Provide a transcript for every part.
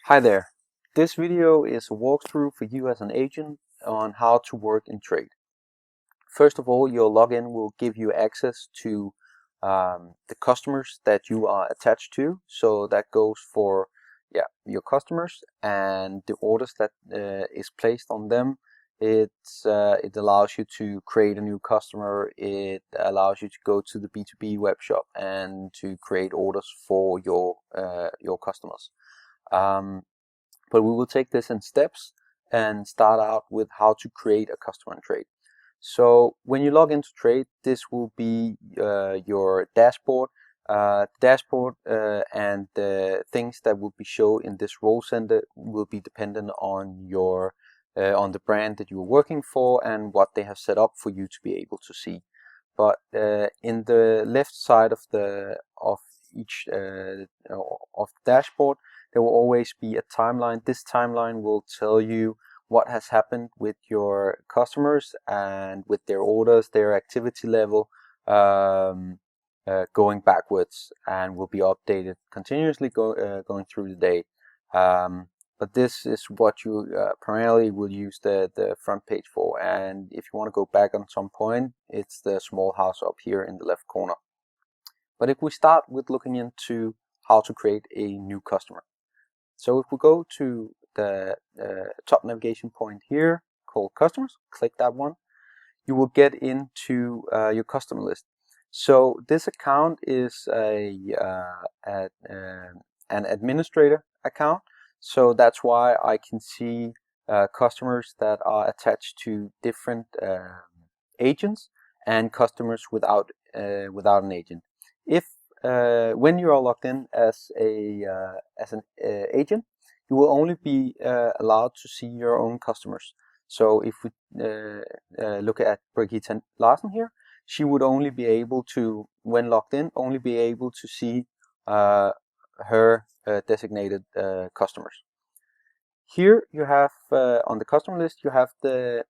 Hi there. This video is a walkthrough for you as an agent on how to work in Traede. First of all, your login will give you access to the customers that you are attached to. So that goes for your customers and the orders that is placed on them. It allows you to create a new customer. It allows you to go to the B2B webshop and to create orders for your customers. But we will take this in steps and start out with how to create a customer in Traede. So when you log into Traede, this will be your dashboard. And the things that will be shown in this role center will be dependent on your on the brand that you're working for and what they have set up for you to be able to see. But in the left side of each of the dashboard, there will always be a timeline. This timeline will tell you what has happened with your customers and with their orders, their activity level, going backwards, and will be updated continuously going through the day. But this is what you primarily will use the front page for. And if you want to go back on some point, it's the small house up here in the left corner. But if we start with looking into how to create a new customer. So if we go to the top navigation point here called customers, click that one, you will get into your customer list. So this account is an administrator account. So that's why I can see customers that are attached to different agents and customers without an agent. If when you are logged in as an agent, you will only be allowed to see your own customers. So if we look at Brigitte Larsen here, she would only be able to, when logged in, only be able to see her designated customers. Here you have on the customer list, you have the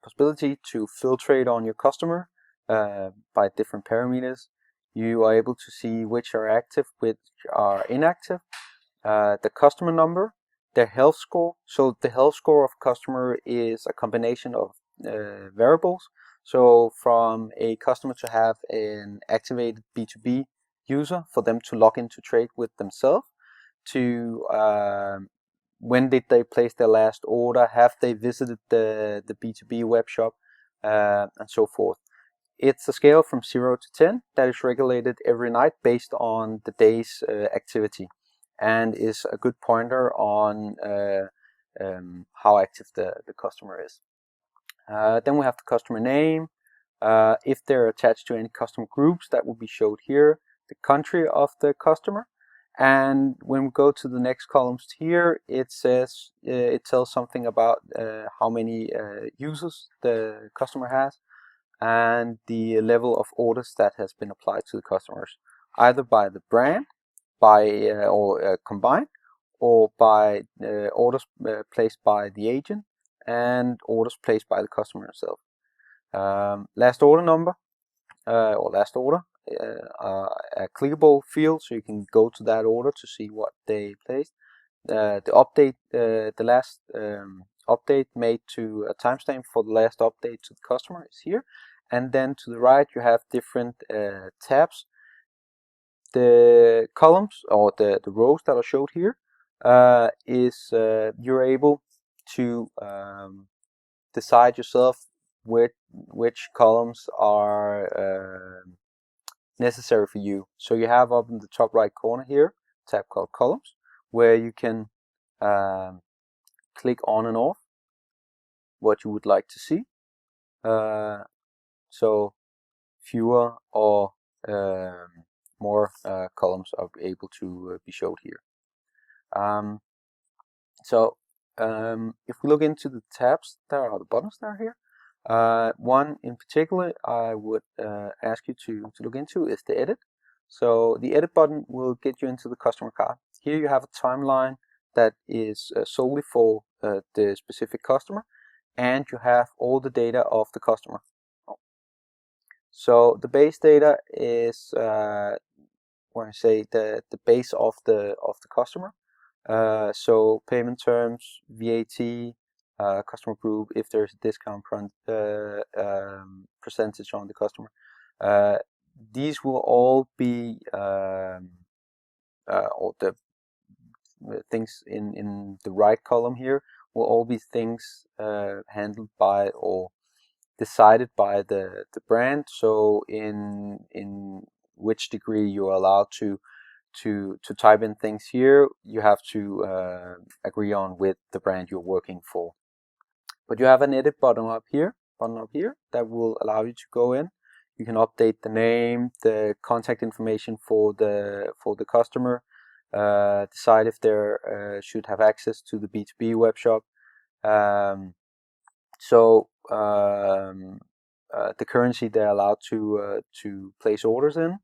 possibility to filtrate on your customer by different parameters. You are able to see which are active, which are inactive, the customer number, their health score. So the health score of customer is a combination of variables. So from a customer to have an activated B2B user for them to log into Traede with themselves, to when did they place their last order, have they visited the B2B web shop, and so forth. It's a scale from 0 to 10 that is regulated every night based on the day's activity, and is a good pointer on how active the customer is. Then we have the customer name. If they're attached to any customer groups, that will be showed here. The country of the customer. And when we go to the next columns here, it says it tells something about how many users the customer has and the level of orders that has been applied to the customers, either by the brand, or combined, or by orders placed by the agent and orders placed by the customer itself. Last order number or last order, a clickable field, so you can go to that order to see what they placed. The update, the last update made to a timestamp for the last update to the customer is here. And then to the right you have different tabs. The columns or the rows that are showed here you're able to decide yourself which columns are necessary for you. So you have up in the top right corner here a tab called columns, where you can click on and off what you would like to see. So fewer or more columns are able to be showed here. If we look into the tabs, there are the buttons that are here. One in particular I would ask you to look into is the edit. So the edit button will get you into the customer card. Here you have a timeline that is solely for the specific customer, and you have all the data of the customer. So the base data is when I say the base of the customer. So payment terms, VAT, customer group, if there's a discount percentage on the customer. These will all be all the things in the right column here will all be things handled by or decided by the brand. So in which degree you're allowed to type in things here, you have to agree on with the brand you're working for. But you have an edit button up here that will allow you to go in. You can update the name, the contact information for the customer, decide if they should have access to the B2B web shop. The currency they're allowed to place orders in.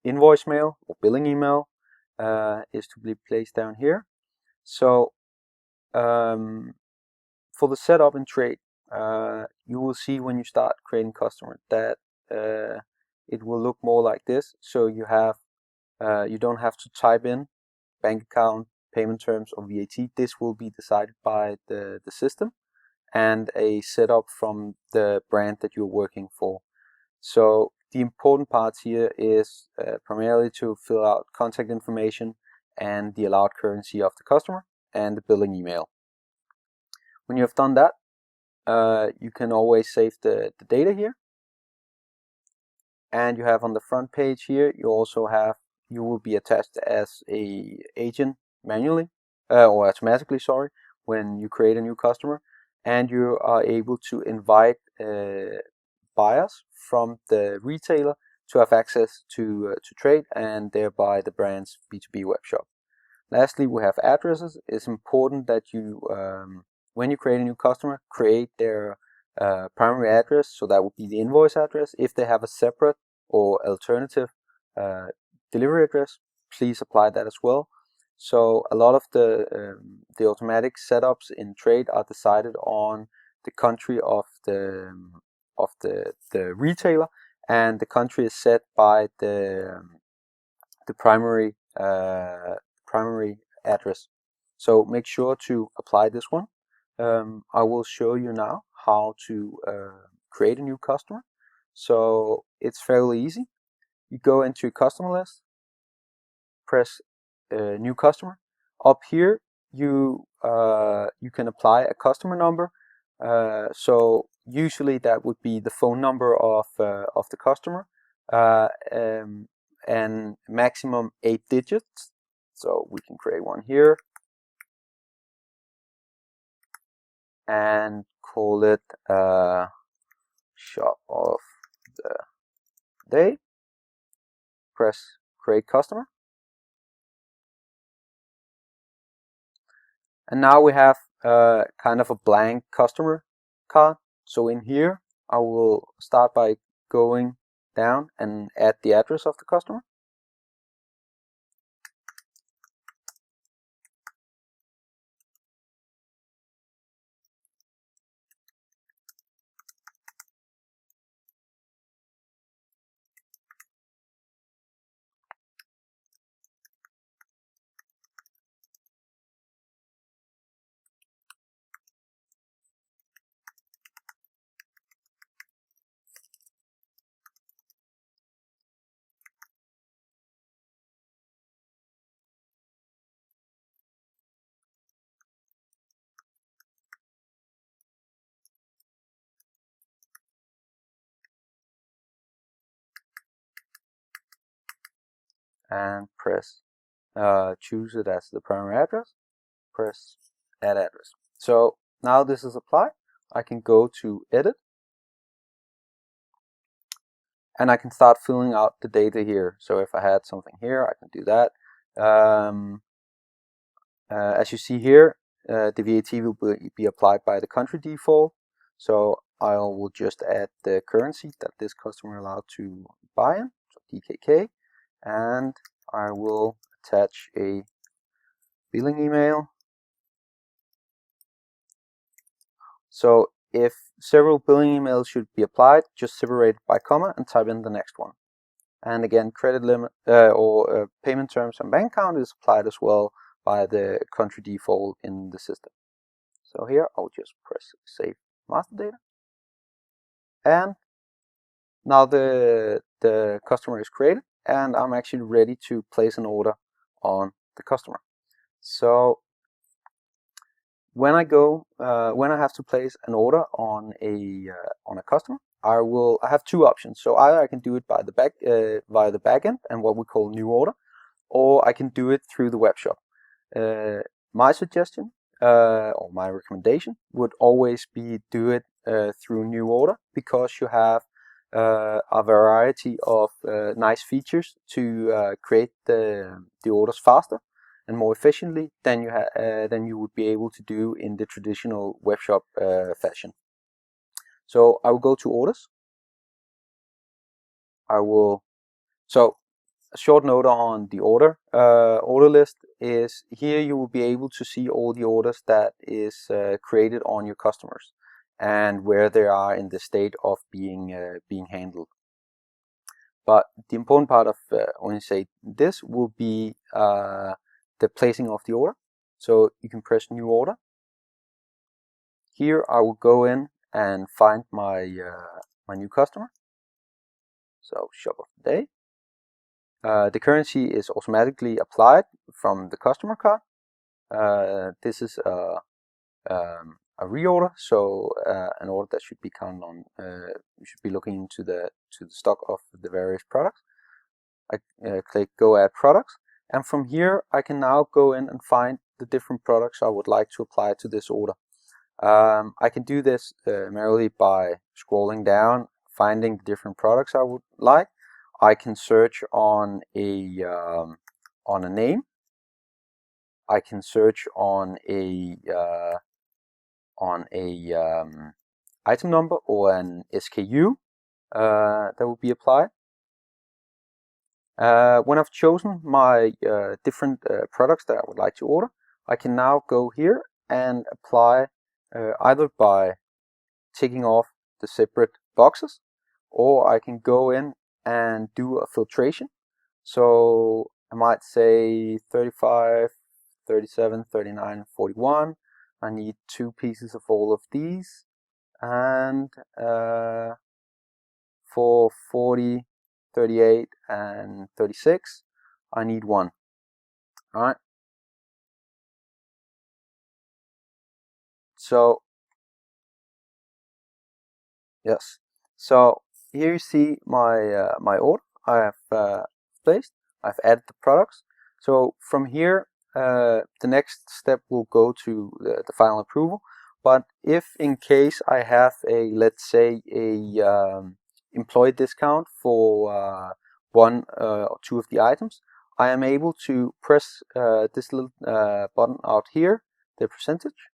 Invoice mail or billing email is to be placed down here. So for the setup in Traede, you will see when you start creating customer that it will look more like this. So you have you don't have to type in bank account, payment terms, or VAT. This will be decided by the system and a setup from the brand that you're working for. So the important parts here is primarily to fill out contact information and the allowed currency of the customer and the billing email. When you have done that, you can always save the data here. And you have on the front page here, you also have, you will be attached as a agent manually, or automatically, sorry, when you create a new customer. And you are able to invite buyers from the retailer to have access to Traede and thereby the brand's B2B web shop. Lastly, we have addresses. It's important that you, when you create a new customer, create their primary address. So that would be the invoice address. If they have a separate or alternative delivery address, please apply that as well. So a lot of the automatic setups in Traede are decided on the country of the retailer, and the country is set by the primary address. So make sure to apply this one. I will show you now how to create a new customer. So it's fairly easy. You go into customer list, press new customer. Up here you can apply a customer number. So usually that would be the phone number of the customer, and maximum 8 digits. So we can create one here and call it shop of the day. Press create customer. And now we have kind of a blank customer card. So in here, I will start by going down and add the address of the customer. And press choose it as the primary address. Press add address. So now this is applied. I can go to edit and I can start filling out the data here. So if I had something here, I can do that. As you see here, the VAT will be applied by the country default. So I will just add the currency that this customer allowed to buy in, so DKK, and I will attach a billing email. So if several billing emails should be applied, just separate it by comma and type in the next one. And again, credit limit or payment terms and bank account is applied as well by the country default in the system. So here I'll just press save master data, and now the customer is created, and I'm actually ready to place an order on the customer. So when I have to place an order on a customer, I have two options. So either I can do it by the via the backend and what we call new order, or I can do it through the webshop. My suggestion or my recommendation would always be do it through new order, because you have a variety of nice features to create the orders faster and more efficiently than you would be able to do in the traditional webshop fashion. So I will go to orders. So a short note on the order list is here you will be able to see all the orders that is created on your customers and where they are in the state of being handled. But the important part of when you say this will be the placing of the order. So you can press new order. Here I will go in and find my my new customer. So shop of the day. The currency is automatically applied from the customer card. This is a reorder, so an order that should be counted on. You should be looking into the stock of the various products. I click Go Add Products, and from here I can now go in and find the different products I would like to apply to this order. I can do this merely by scrolling down, finding the different products I would like. I can search on a name. I can search on a item number or an SKU that will be applied. When I've chosen my different products that I would like to order, I can now go here and apply either by ticking off the separate boxes, or I can go in and do a filtration. So I might say 35, 37, 39, 41. I need 2 pieces of all of these, and for 40, 38, and 36, I need 1. All right. So yes. So here you see my my order I have placed. I've added the products. So from here, the next step will go to the final approval. But if in case I have let's say a employee discount for 1 or 2 of the items, I am able to press this little button out here, the percentage,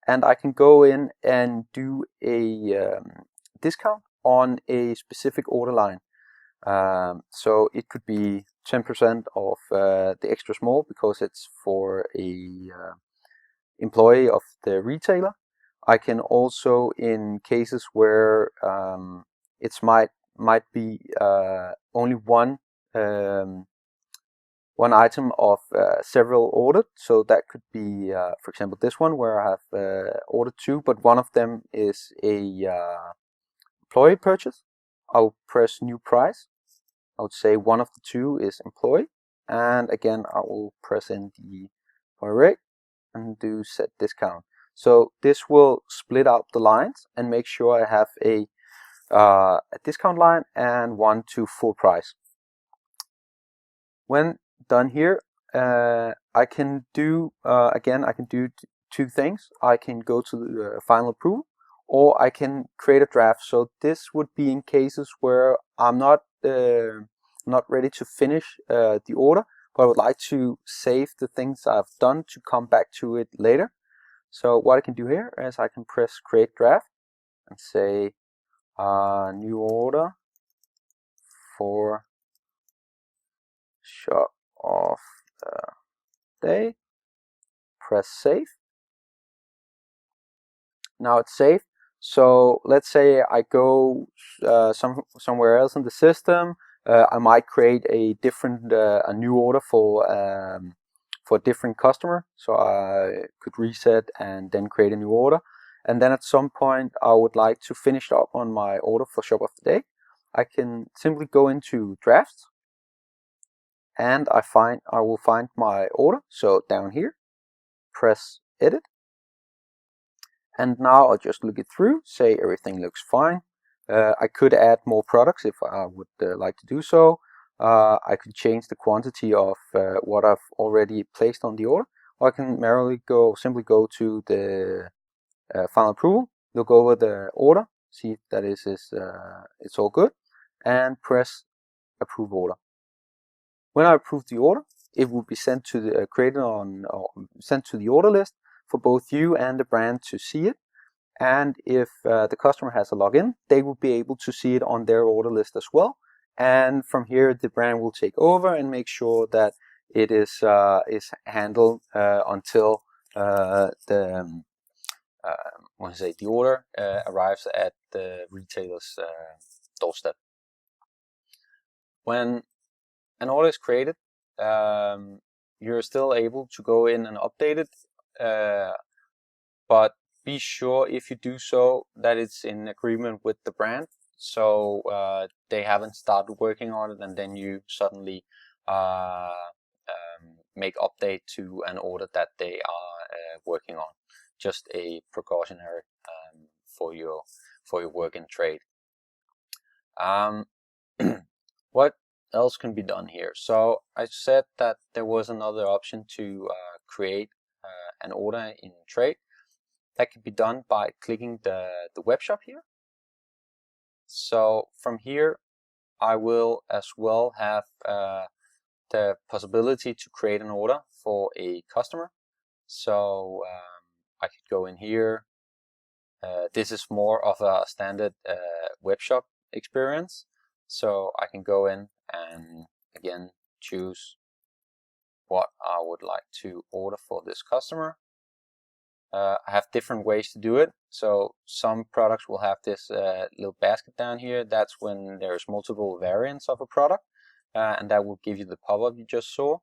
and I can go in and do a discount on a specific order line. So it could be 10% of the extra small because it's for a employee of the retailer. I can also, in cases where it might be only one item of several ordered, so that could be for example this one where I have ordered 2, but one of them is a employee purchase. I'll press new price. I would say one of the 2 is employee, and again I will press in the rate and do set discount. So this will split out the lines and make sure I have a discount line and one to full price. When done here, I can do again I can do 2 things. I can go to the final approval, or I can create a draft. So this would be in cases where I'm not ready to finish the order, but I would like to save the things I've done to come back to it later. So what I can do here is I can press create draft and say new order for shop of the day. Press save. Now it's saved. So let's say I go somewhere else in the system, I might create a new order for a different customer. So I could reset and then create a new order. And then at some point I would like to finish up on my order for shop of the day. I can simply go into drafts and I will find my order. So down here, press edit. And now I'll just look it through, say everything looks fine. I could add more products if I would like to do so. I could change the quantity of what I've already placed on the order, or I can simply go to the final approval, look over the order, see if that it's all good, and press approve order. When I approve the order, it will be sent to the sent to the order list for both you and the brand to see it. And if the customer has a login, they will be able to see it on their order list as well. And from here, the brand will take over and make sure that it is handled until the order arrives at the retailer's doorstep. When an order is created, you're still able to go in and update it, but be sure if you do so that it's in agreement with the brand, so they haven't started working on it and then you suddenly make update to an order that they are working on. Just a precautionary for your work in Traede. What else can be done here? So I said that there was another option to create an order in Traede. That can be done by clicking the webshop here. So from here, I will as well have the possibility to create an order for a customer. So I could go in here. This is more of a standard webshop experience. So I can go in and again choose what I would like to order for this customer. I have different ways to do it. So some products will have this little basket down here. That's when there's multiple variants of a product, and that will give you the pop-up you just saw.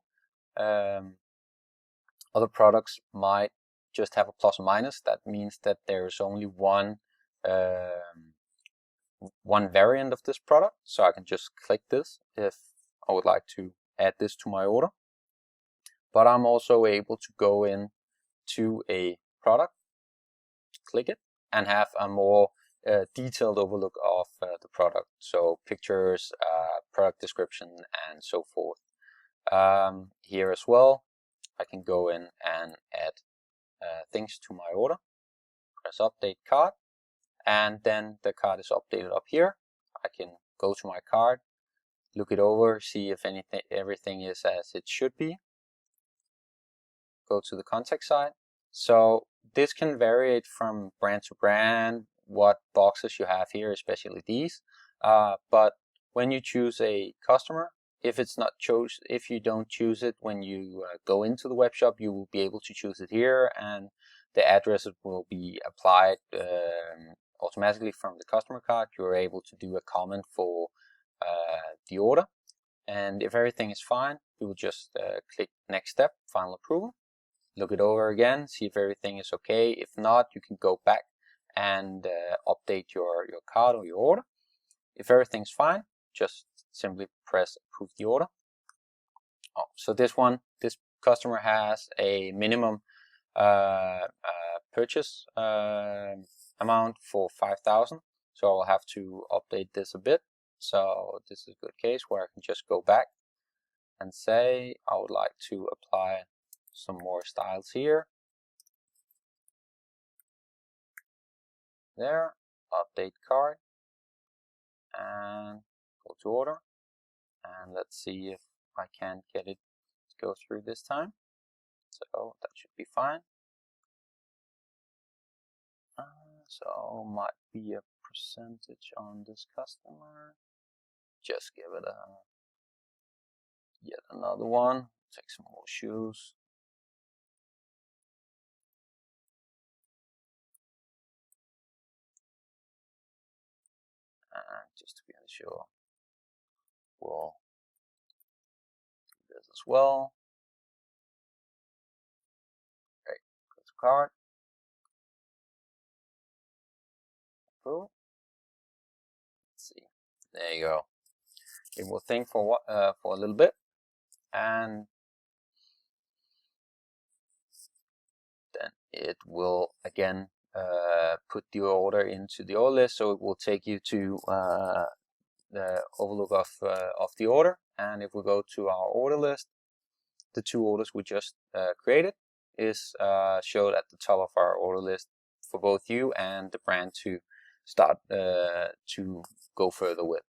Other products might just have a plus or minus. That means that there's only one variant of this product. So I can just click this if I would like to add this to my order. But I'm also able to go in to a product, click it, and have a more detailed overlook of the product. So pictures, product description, and so forth. Here as well, I can go in and add things to my order. Press update cart, and then the cart is updated up here. I can go to my cart, look it over, see if everything is as it should be. Go to the contact side. So this can vary from brand to brand, what boxes you have here, especially these. But when you choose a customer, if you don't choose it when you go into the web shop, you will be able to choose it here, and the address will be applied automatically from the customer card. You're able to do a comment for the order, and if everything is fine, you will just click next step, final approval. Look it over again, see if everything is okay. If not, you can go back and update your card or your order. If everything's fine, just simply press approve the order. Oh, so this customer has a minimum purchase amount for 5,000. So I'll have to update this a bit. So this is a good case where I can just go back and say I would like to apply some more styles here. There, update card, and go to order. And let's see if I can get it to go through this time. So that should be fine. So might be a percentage on this customer. Just give it yet another one. Take some more shoes. Just to be sure. we'll do this as well. Okay, go to cart. Approve. Let's see. There you go. It will think for a little bit, and then it will again put the order into the order list. So it will take you to the overlook of the order. And if we go to our order list, the 2 orders we just created is showed at the top of our order list for both you and the brand to start to go further with.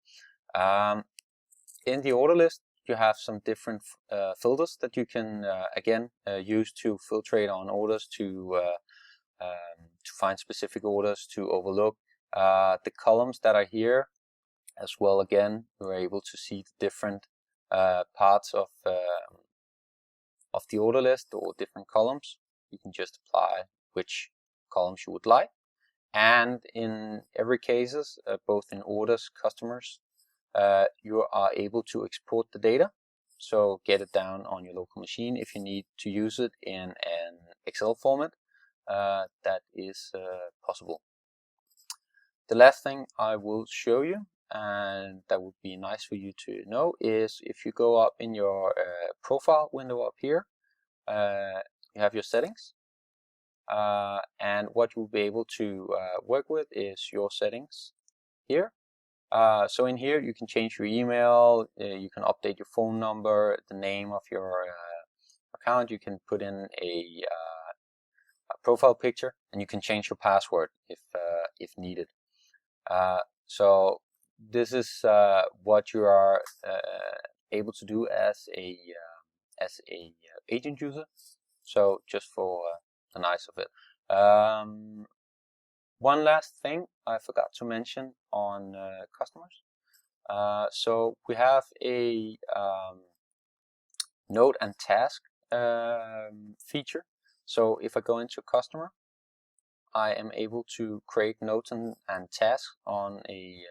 In the order list, you have some different filters that you can again use to filtrate on orders, to find specific orders, to overlook the columns that are here as well. Again, we're able to see the different parts of the order list, or different columns. You can just apply which columns you would like. And in every cases, both in orders, customers, you are able to export the data. So get it down on your local machine. If you need to use it in an Excel format, that is possible. The last thing I will show you, and that would be nice for you to know, is if you go up in your profile window up here, you have your settings, and what you'll be able to work with is your settings here. So in here you can change your email, you can update your phone number, the name of your account, you can put in a profile picture, and you can change your password if needed. So this is what you are able to do as a agent user. So just for the nice of it. One last thing I forgot to mention on customers. So we have a note and task feature. So if I go into customer, I am able to create notes and tasks on a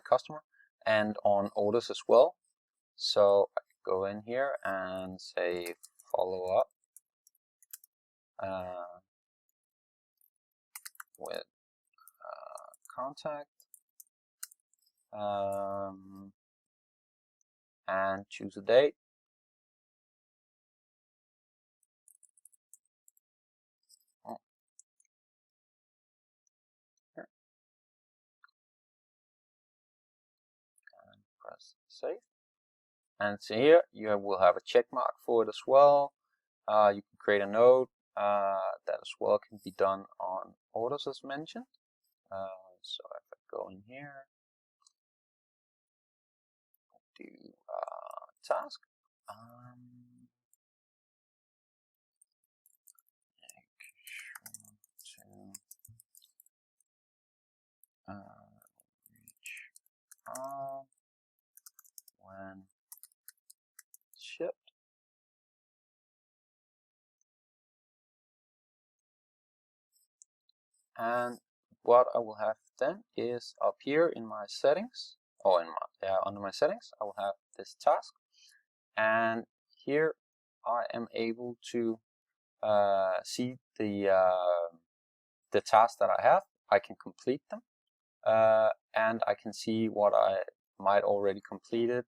customer and on orders as well. So I go in here and say follow up with contact, and choose a date. Here. And press save. And so here you will have a check mark for it as well. You can create a note. That as well can be done on orders as mentioned. So if I go in here, do task, reach when shipped. And what I will have then is up here in my settings, or in my under my settings, I will have this task, and here I am able to see the tasks that I have. I can complete them, and I can see what I might already completed,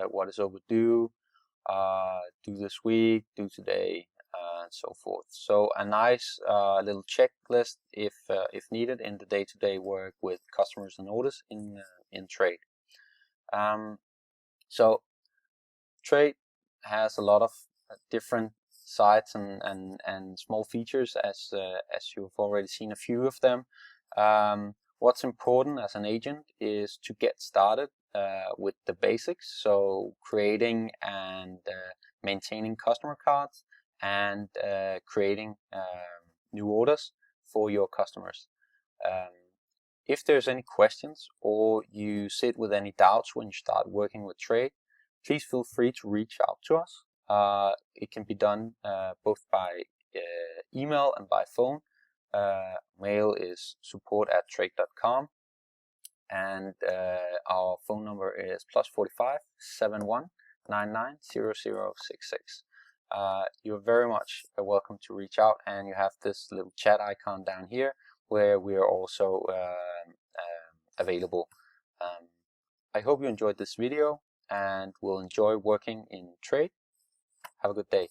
what is overdue, do this week, do today, and so forth. So a nice little checklist if needed in the day-to-day work with customers and orders in Traede. So Traede has a lot of different sites and small features, as you've already seen a few of them. What's important as an agent is to get started with the basics, so creating and maintaining customer cards and creating new orders for your customers. If there's any questions or you sit with any doubts when you start working with Traede, please feel free to reach out to us. It can be done both by email and by phone. Mail is support@traede.com, and our phone number is +45 71 99 0066. You're very much welcome to reach out, and you have this little chat icon down here where we are also available. I hope you enjoyed this video and will enjoy working in Traede. Have a good day.